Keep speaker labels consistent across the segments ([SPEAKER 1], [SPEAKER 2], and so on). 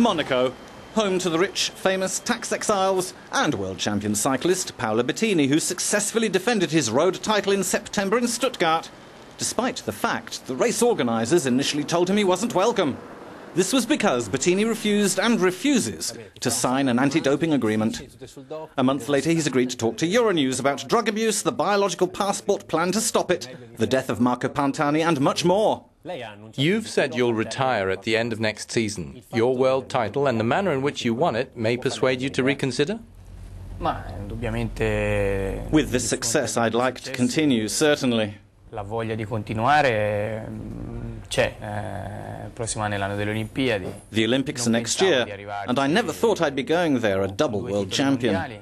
[SPEAKER 1] Monaco, home to the rich, famous tax exiles and world champion cyclist Paolo Bettini, who successfully defended his road title in September in Stuttgart, despite the fact the race organisers initially told him he wasn't welcome. This was because Bettini refused and refuses to sign an anti-doping agreement. A month later, he's agreed to talk to EuroNews about drug abuse, the biological passport plan to stop it, the death of Marco Pantani and much more.
[SPEAKER 2] You've said you'll retire at the end of next season. Your world title and the manner in which you won it may persuade you to reconsider?
[SPEAKER 1] With this success, I'd like to continue, certainly.
[SPEAKER 3] La voglia di continuare c'è. Prossimo anno è l'anno delle Olimpiadi.
[SPEAKER 1] The Olympics are next year, and I never thought I'd be going there, a double world champion.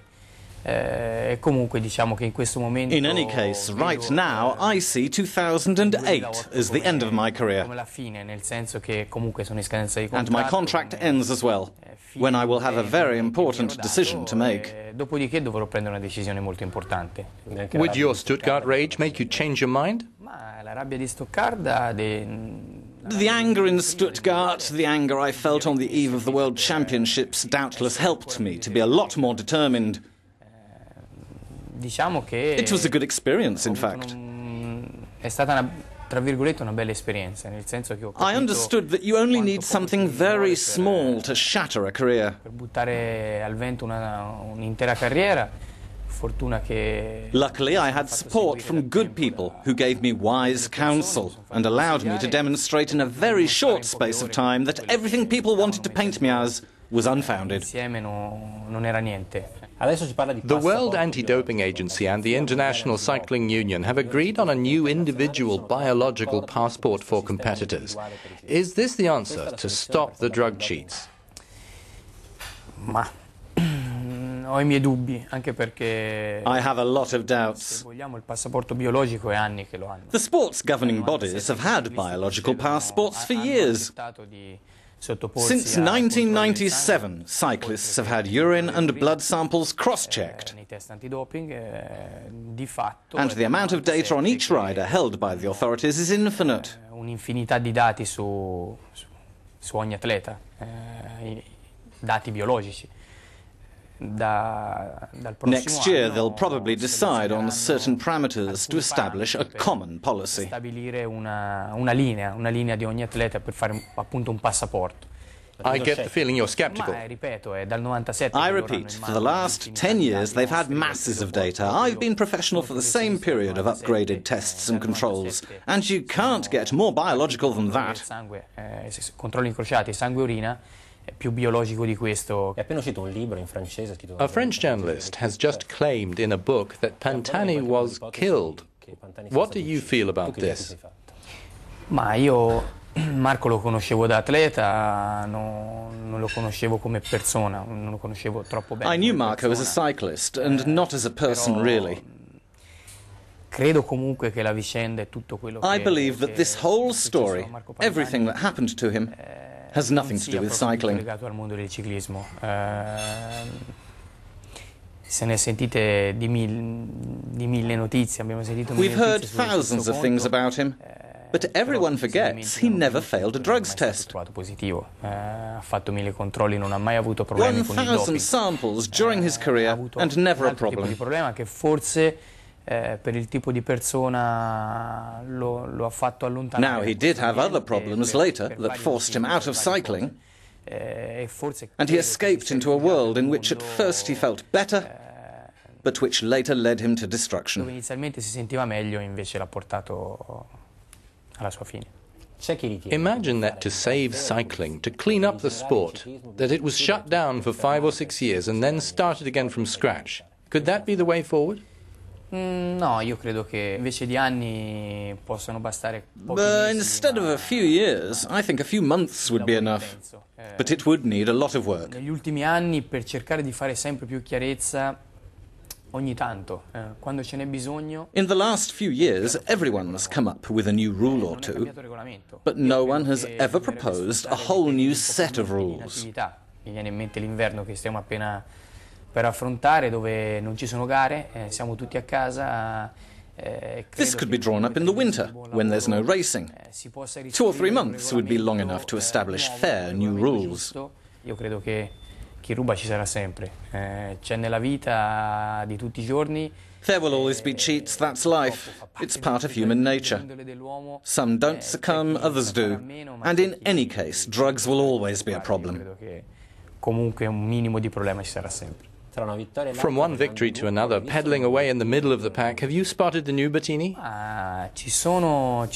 [SPEAKER 3] Comunque diciamo che in questo momento.
[SPEAKER 1] In any case, right now, I see 2008 as the end of my career.
[SPEAKER 3] Come la fine, nel senso che comunque sono in scadenza di
[SPEAKER 1] And my contract ends as well, when I will have a very important decision to make.
[SPEAKER 3] Dopodiché dovrò prendere una decisione molto importante.
[SPEAKER 2] Would your Stuttgart rage make you change your mind?
[SPEAKER 3] Ma la rabbia di Stuttgart
[SPEAKER 1] The anger in Stuttgart, the anger I felt on the eve of the World Championships doubtless helped me to be a lot more determined.
[SPEAKER 3] Diciamo che
[SPEAKER 1] It was a good experience, in fact.
[SPEAKER 3] È stata tra virgolette una bella esperienza, nel senso che ho capito
[SPEAKER 1] I understood that you only need something very small to shatter a career.
[SPEAKER 3] per buttare al vento un'intera carriera. Fortuna che
[SPEAKER 1] Luckily, I had support from good people who gave me wise counsel and allowed me to demonstrate in a very short space of time that everything people wanted to paint me as was unfounded.
[SPEAKER 3] insieme non era niente.
[SPEAKER 2] The World Anti-Doping Agency and the International Cycling Union have agreed on a new individual biological passport for competitors. Is this the answer to stop the drug cheats?
[SPEAKER 3] Ma ho I miei dubbi, anche perché
[SPEAKER 1] I have a lot of
[SPEAKER 3] se
[SPEAKER 1] doubts.
[SPEAKER 3] vogliamo il passaporto biologico è anni che lo hanno.
[SPEAKER 1] The sports governing bodies have had biological passports for years. Since 1997, cyclists have had urine and blood samples cross-checked.
[SPEAKER 3] Nei test antidoping, di fatto,
[SPEAKER 1] And the amount of data on each rider held by the authorities is infinite.
[SPEAKER 3] un'infinità di dati su ogni atleta, dati biologici.
[SPEAKER 1] Next year, they'll probably decide on certain parameters to establish a common policy.
[SPEAKER 3] Stabilire una linea di ogni atleta per fare appunto un passaporto.
[SPEAKER 2] I get the feeling you're skeptical.
[SPEAKER 3] Ma ripeto, è dal 97
[SPEAKER 1] I
[SPEAKER 3] che loro
[SPEAKER 1] repeat,
[SPEAKER 3] hanno in
[SPEAKER 1] for the
[SPEAKER 3] mano
[SPEAKER 1] last 10 years, they've had masses of data. I've been professional for the same period of upgraded tests and controls, and you can't get more biological than that.
[SPEAKER 3] sangue, controlli incrociati, sangue e urina. È più biologico di questo.
[SPEAKER 4] È appena uscito un libro in francese
[SPEAKER 2] A French journalist has just claimed in a book that Pantani was killed. What do you feel about this?
[SPEAKER 3] Ma io Marco lo conoscevo da atleta, non lo conoscevo come persona, non lo conoscevo troppo bene.
[SPEAKER 1] I knew Marco as a cyclist, and not as a person, really.
[SPEAKER 3] Credo comunque che la vicenda è tutto quello che
[SPEAKER 1] I believe that this whole story,
[SPEAKER 3] Marco Pantani,
[SPEAKER 1] everything that happened to him, has nothing to do with cycling.
[SPEAKER 3] legato al mondo del ciclismo. Se ne sentite di mille notizie, abbiamo sentito mille
[SPEAKER 1] We've heard
[SPEAKER 3] notizie
[SPEAKER 1] thousands
[SPEAKER 3] sul
[SPEAKER 1] of things
[SPEAKER 3] conto,
[SPEAKER 1] about him, but everyone forgets he never failed a drugs test.
[SPEAKER 3] trovato positivo, ha fatto 1000 controlli, non ha mai avuto problemi con il
[SPEAKER 1] 1,000
[SPEAKER 3] doping.
[SPEAKER 1] samples during his
[SPEAKER 3] Ha
[SPEAKER 1] career
[SPEAKER 3] avuto
[SPEAKER 1] and never
[SPEAKER 3] un
[SPEAKER 1] a
[SPEAKER 3] altro tipo di
[SPEAKER 1] problem.
[SPEAKER 3] problema che forse per il tipo di persona lo ha fatto allontanare.
[SPEAKER 1] Now, he did have other problems later that forced him out of cycling, and he escaped into a world in which at first he felt better, but which later led him to
[SPEAKER 3] Dove
[SPEAKER 1] destruction.
[SPEAKER 3] inizialmente si sentiva meglio, invece l'ha portato alla sua fine.
[SPEAKER 2] Imagine that to save cycling, to clean up the sport, that it was shut down for 5 or 6 years and then started again from scratch. Could that be the way forward?
[SPEAKER 3] No, io credo che invece di anni possano bastare pochi
[SPEAKER 1] But
[SPEAKER 3] mesi,
[SPEAKER 1] instead of a few years, I think a few months would be enough. But it would need a lot of work.
[SPEAKER 3] Negli ultimi anni, per cercare di fare sempre più chiarezza, ogni tanto, quando ce n'è bisogno,
[SPEAKER 1] In the last few years, everyone's come up with a new rule or
[SPEAKER 3] non è
[SPEAKER 1] two,
[SPEAKER 3] cambiato il regolamento.
[SPEAKER 1] but no one has ever proposed a whole new set of rules.
[SPEAKER 3] Mi viene in mente l'inverno che stiamo appena per affrontare, dove non ci sono gare, siamo tutti a casa.
[SPEAKER 1] This could be drawn up in the winter, when there's no racing. 2 or 3 months would be long enough to establish fair new rules.
[SPEAKER 3] Io credo che chi ruba ci sarà sempre. C'è nella vita di tutti i giorni.
[SPEAKER 1] There will always be cheats, that's life. It's part of human nature. Some don't succumb, others do. And in any case, drugs will always be a problem.
[SPEAKER 3] Credo che comunque un minimo di problema ci sarà sempre.
[SPEAKER 2] From one victory to another, pedaling away in the middle of the pack, have you spotted the new Bettini?
[SPEAKER 3] Ci sono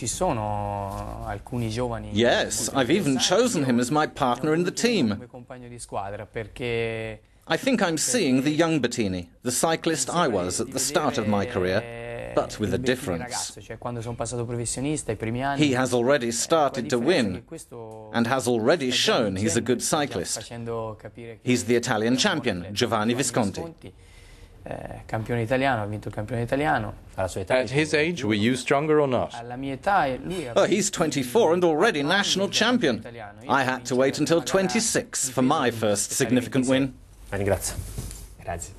[SPEAKER 3] alcuni giovani.
[SPEAKER 1] Yes, I've even chosen him as my partner in the team.
[SPEAKER 3] Come compagno di squadra perché
[SPEAKER 1] I think I'm seeing the young Bettini, the cyclist I was at the start of my career, but with a difference.
[SPEAKER 3] Quando sono passato professionista i primi anni.
[SPEAKER 1] He has already started to win and has already shown he's a good cyclist. He's the Italian champion, Giovanni Visconti.
[SPEAKER 3] Campione italiano, ha vinto il campione italiano.
[SPEAKER 2] At his age, were you stronger or not?
[SPEAKER 3] Alla mia età lui
[SPEAKER 1] Oh, he's 24 and already national champion. I had to wait until 26 for my first significant win.
[SPEAKER 4] Grazie. Grazie.